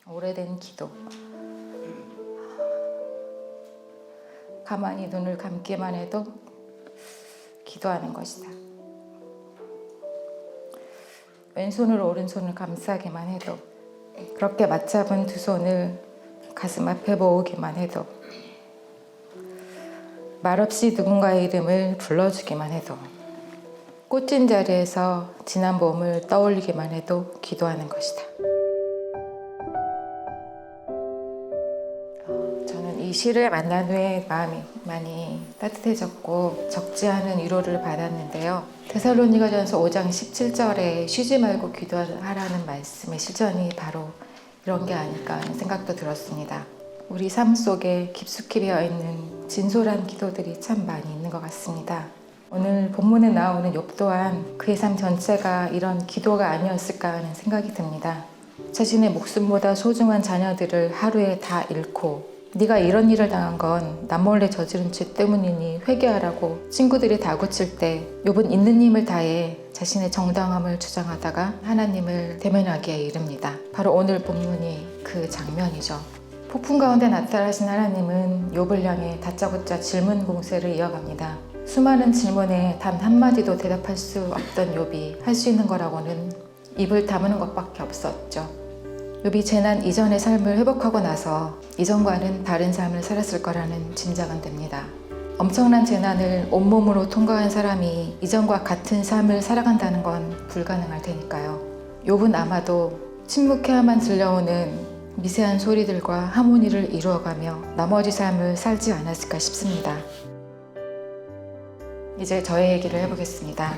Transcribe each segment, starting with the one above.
오래된 기도. 가만히 눈을 감기만 해도 기도하는 것이다. 왼손으로 오른손을 감싸기만 해도, 그렇게 맞잡은 두 손을 가슴 앞에 모으기만 해도, 말없이 누군가의 이름을 불러주기만 해도, 꽃진 자리에서 지난 봄을 떠올리기만 해도 기도하는 것이다. 저는 이 시를 만난 후에 마음이 많이 따뜻해졌고 적지 않은 위로를 받았는데요. 데살로니가전서 5장 17절에 쉬지 말고 기도하라는 말씀의 실전이 바로 이런 게 아닐까 하는 생각도 들었습니다. 우리 삶 속에 깊숙이 배어있는 진솔한 기도들이 참 많이 있는 것 같습니다. 오늘 본문에 나오는 욥 또한 그의 삶 전체가 이런 기도가 아니었을까 하는 생각이 듭니다. 자신의 목숨보다 소중한 자녀들을 하루에 다 잃고, 네가 이런 일을 당한 건 남몰래 저지른 죄 때문이니 회개하라고 친구들이 다구칠 때 욥은 있는 힘을 다해 자신의 정당함을 주장하다가 하나님을 대면하기에 이릅니다. 바로 오늘 본문이 그 장면이죠. 폭풍 가운데 나타나신 하나님은 욥을 향해 다짜고짜 질문 공세를 이어갑니다. 수많은 질문에 단 한마디도 대답할 수 없던 욥이 할 수 있는 거라고는 입을 다무는 것밖에 없었죠. 욥이 재난 이전의 삶을 회복하고 나서 이전과는 다른 삶을 살았을 거라는 짐작은 됩니다. 엄청난 재난을 온몸으로 통과한 사람이 이전과 같은 삶을 살아간다는 건 불가능할 테니까요. 욥은 아마도 침묵해야만 들려오는 미세한 소리들과 하모니를 이루어가며 나머지 삶을 살지 않았을까 싶습니다. 이제 저의 얘기를 해보겠습니다.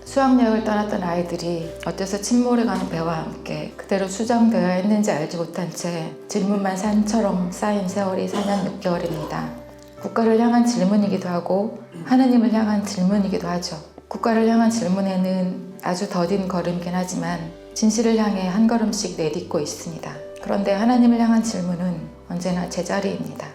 수학여행을 떠났던 아이들이 어째서 침몰해가는 배와 함께 그대로 수정되어야 했는지 알지 못한 채 질문만 산처럼 쌓인 세월이 4년 6개월입니다. 국가를 향한 질문이기도 하고 하느님을 향한 질문이기도 하죠. 국가를 향한 질문에는 아주 더딘 걸음이긴 하지만 진실을 향해 한 걸음씩 내딛고 있습니다. 그런데 하나님을 향한 질문은 언제나 제자리입니다.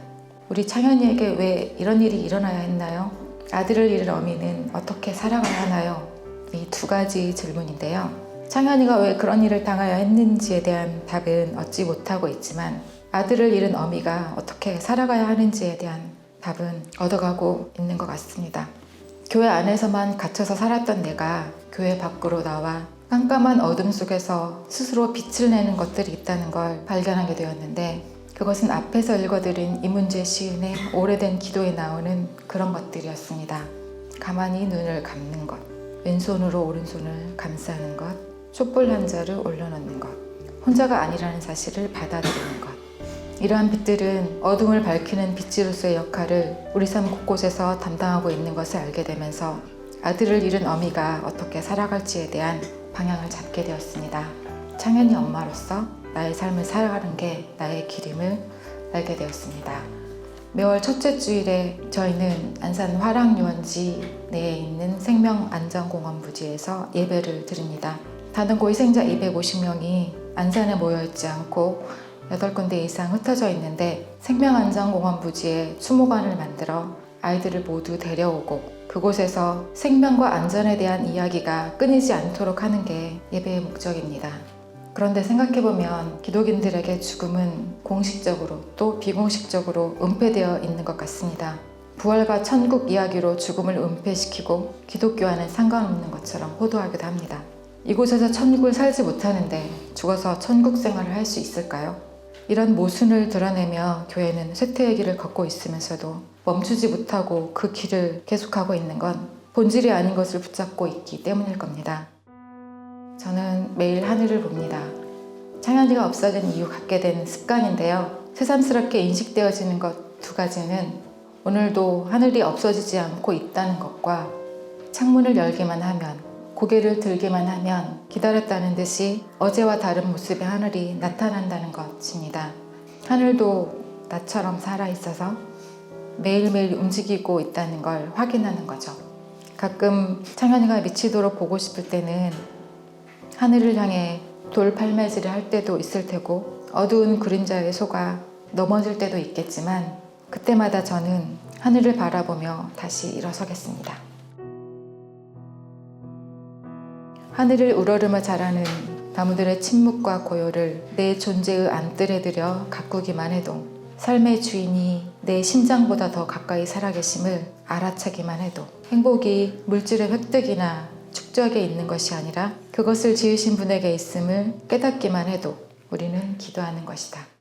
우리 창현이에게 왜 이런 일이 일어나야 했나요? 아들을 잃은 어미는 어떻게 살아가야 하나요? 이 두 가지 질문인데요. 창현이가 왜 그런 일을 당하여 했는지에 대한 답은 얻지 못하고 있지만 아들을 잃은 어미가 어떻게 살아가야 하는지에 대한 답은 얻어가고 있는 것 같습니다. 교회 안에서만 갇혀서 살았던 내가 교회 밖으로 나와 깜깜한 어둠 속에서 스스로 빛을 내는 것들이 있다는 걸 발견하게 되었는데, 그것은 앞에서 읽어드린 이문재 시인의 오래된 기도에 나오는 그런 것들이었습니다. 가만히 눈을 감는 것, 왼손으로 오른손을 감싸는 것, 촛불 한 자를 올려놓는 것, 혼자가 아니라는 사실을 받아들이는 것. 이러한 빛들은 어둠을 밝히는 빛으로서의 역할을 우리 삶 곳곳에서 담당하고 있는 것을 알게 되면서 아들을 잃은 어미가 어떻게 살아갈지에 대한 방향을 잡게 되었습니다. 창현이 엄마로서 나의 삶을 살아가는 게 나의 길임을 알게 되었습니다. 매월 첫째 주일에 저희는 안산 화랑유원지 내에 있는 생명안전공원 부지에서 예배를 드립니다. 다른 희생자 250명이 안산에 모여있지 않고 8군데 이상 흩어져 있는데 생명안전공원 부지에 수목원을 만들어 아이들을 모두 데려오고 그곳에서 생명과 안전에 대한 이야기가 끊이지 않도록 하는 게 예배의 목적입니다. 그런데 생각해보면 기독인들에게 죽음은 공식적으로 또 비공식적으로 은폐되어 있는 것 같습니다. 부활과 천국 이야기로 죽음을 은폐시키고 기독교와는 상관없는 것처럼 호도하기도 합니다. 이곳에서 천국을 살지 못하는데 죽어서 천국 생활을 할 수 있을까요? 이런 모순을 드러내며 교회는 쇠퇴의 길을 걷고 있으면서도 멈추지 못하고 그 길을 계속하고 있는 건 본질이 아닌 것을 붙잡고 있기 때문일 겁니다. 저는 매일 하늘을 봅니다. 창현이가 없어진 이후 갖게 된 습관인데요. 새삼스럽게 인식되어지는 것 두 가지는 오늘도 하늘이 없어지지 않고 있다는 것과 창문을 열기만 하면, 고개를 들기만 하면 기다렸다는 듯이 어제와 다른 모습의 하늘이 나타난다는 것입니다. 하늘도 나처럼 살아있어서 매일매일 움직이고 있다는 걸 확인하는 거죠. 가끔 창현이가 미치도록 보고 싶을 때는 하늘을 향해 돌팔매질을 할 때도 있을 테고 어두운 그림자에 속아 넘어질 때도 있겠지만 그때마다 저는 하늘을 바라보며 다시 일어서겠습니다. 하늘을 우러르며 자라는 나무들의 침묵과 고요를 내 존재의 안뜰에 들여 가꾸기만 해도, 삶의 주인이 내 심장보다 더 가까이 살아계심을 알아차기만 해도, 행복이 물질의 획득이나 축적에 있는 것이 아니라 그것을 지으신 분에게 있음을 깨닫기만 해도 우리는 기도하는 것이다.